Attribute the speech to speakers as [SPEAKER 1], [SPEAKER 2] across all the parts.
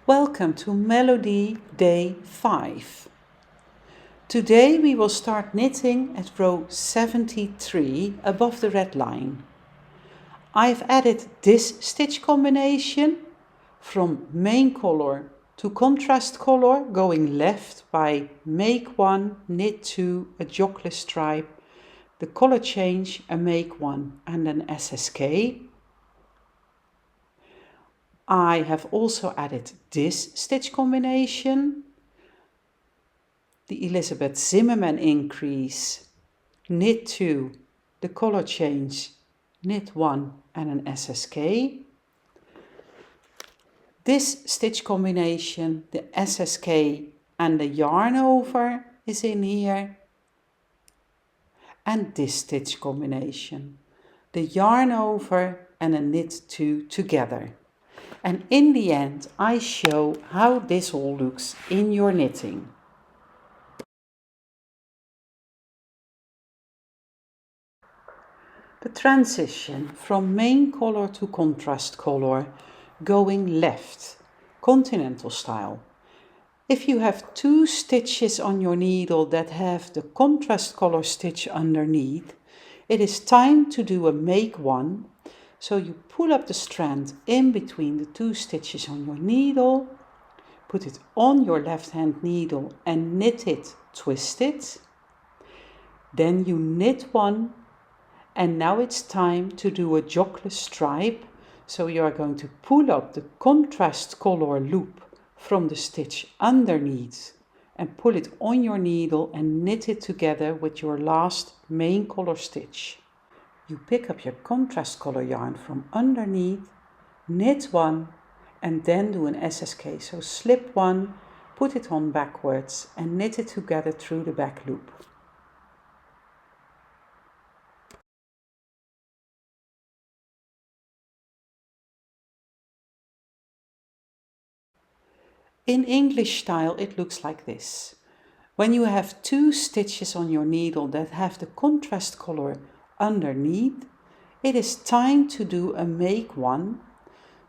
[SPEAKER 1] Welcome to Mellowdy day 5. Today we will start knitting at row 73 above the red line. I've added this stitch combination from main color to contrast color, going left by make 1, knit 2, a jogless stripe, the color change, a make 1 and an SSK. I have also added this stitch combination, the Elizabeth Zimmerman increase, knit 2, the color change, knit 1 and an SSK. This stitch combination, the SSK and the yarn over is in here. And this stitch combination, the yarn over and a knit 2 together. And in the end, I show how this all looks in your knitting. The transition from main color to contrast color, going left, continental style. If you have 2 stitches on your needle that have the contrast color stitch underneath, it is time to do a make 1. So you pull up the strand in between the 2 stitches on your needle, put it on your left hand needle and knit it, twist it. Then you knit 1, and now it's time to do a jogless stripe. So you are going to pull up the contrast color loop from the stitch underneath and pull it on your needle and knit it together with your last main color stitch. You pick up your contrast color yarn from underneath, knit 1 and then do an SSK. So slip 1, put it on backwards and knit it together through the back loop. In English style it looks like this. When you have 2 stitches on your needle that have the contrast color underneath, it is time to do a make 1.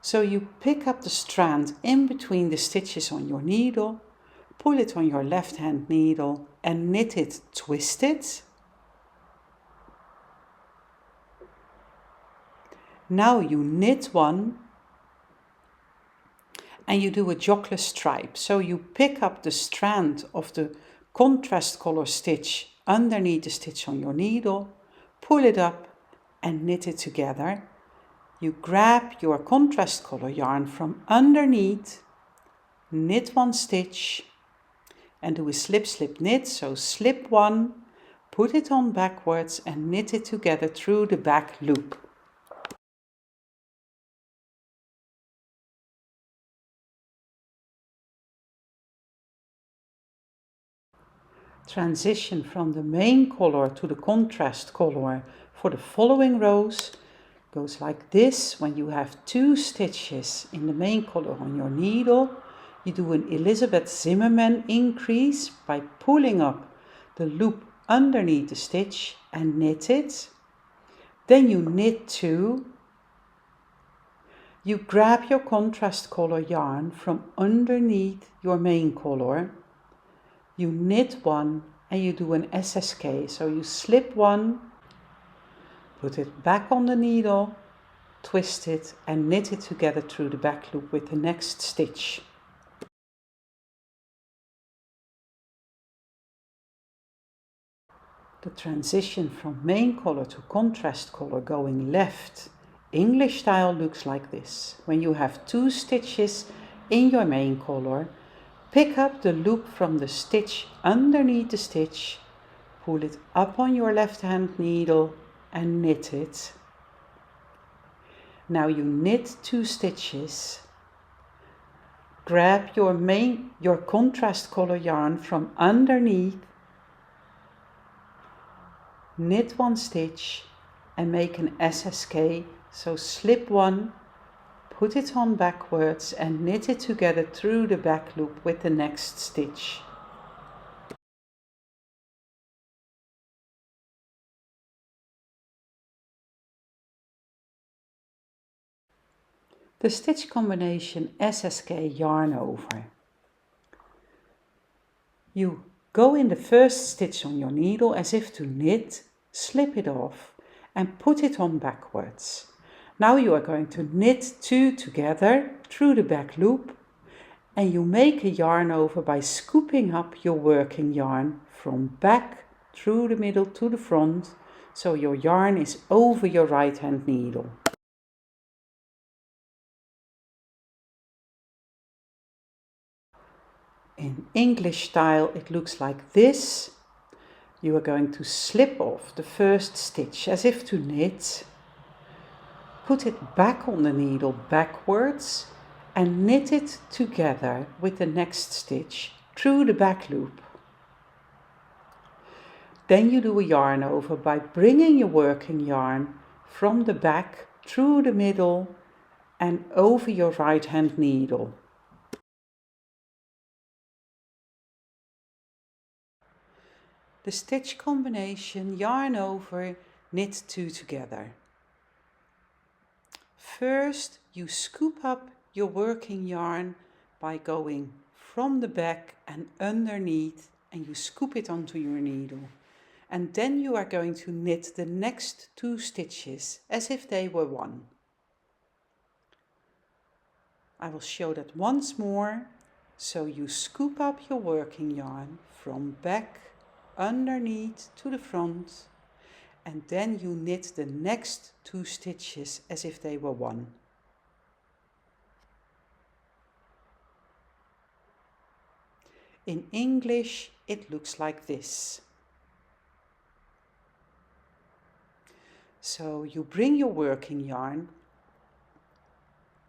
[SPEAKER 1] So you pick up the strand in between the stitches on your needle, pull it on your left hand needle and knit it, twist it. Now you knit 1 and you do a jogless stripe. So you pick up the strand of the contrast color stitch underneath the stitch on your needle, pull it up and knit it together. You grab your contrast color yarn from underneath, knit 1 stitch and do a slip slip knit. So slip 1, put it on backwards and knit it together through the back loop. Transition from the main color to the contrast color for the following rows goes like this. When you have 2 stitches in the main color on your needle, you do an Elizabeth Zimmerman increase by pulling up the loop underneath the stitch and knit it. Then you knit 2. You grab your contrast color yarn from underneath your main color. You knit 1 and you do an SSK. So you slip 1, put it back on the needle, twist it and knit it together through the back loop with the next stitch. The transition from main color to contrast color going left, English style looks like this. When you have 2 stitches in your main color, pick up the loop from the stitch underneath the stitch, pull it up on your left hand needle and knit it. Now you knit 2 stitches, grab your contrast color yarn from underneath, knit 1 stitch and make an SSK. So slip 1, put it on backwards and knit it together through the back loop with the next stitch. The stitch combination SSK yarn over. You go in the first stitch on your needle as if to knit, slip it off and put it on backwards. Now you are going to knit 2 together through the back loop and you make a yarn over by scooping up your working yarn from back through the middle to the front, so your yarn is over your right hand needle. In English style it looks like this. You are going to slip off the first stitch as if to knit, put it back on the needle backwards and knit it together with the next stitch through the back loop. Then you do a yarn over by bringing your working yarn from the back through the middle and over your right hand needle. The stitch combination yarn over, knit 2 together. First you scoop up your working yarn by going from the back and underneath and you scoop it onto your needle. And then you are going to knit the next 2 stitches as if they were one. I will show that once more. So you scoop up your working yarn from back, underneath to the front, and then you knit the next 2 stitches as if they were one. In English it looks like this. So you bring your working yarn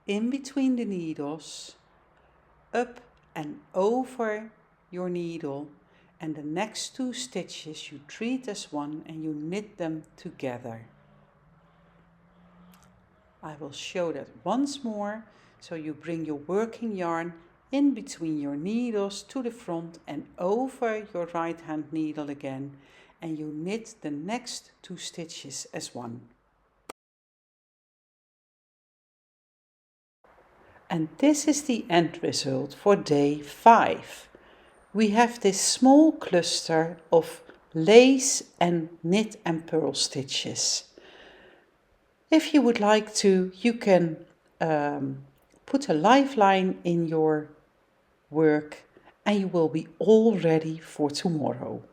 [SPEAKER 1] in between the needles, up and over your needle, and the next 2 stitches you treat as one and you knit them together. I will show that once more. So you bring your working yarn in between your needles to the front and over your right hand needle again, and you knit the next 2 stitches as one. And this is the end result for day 5. We have this small cluster of lace and knit and purl stitches. If you would like to, you can put a lifeline in your work and you will be all ready for tomorrow.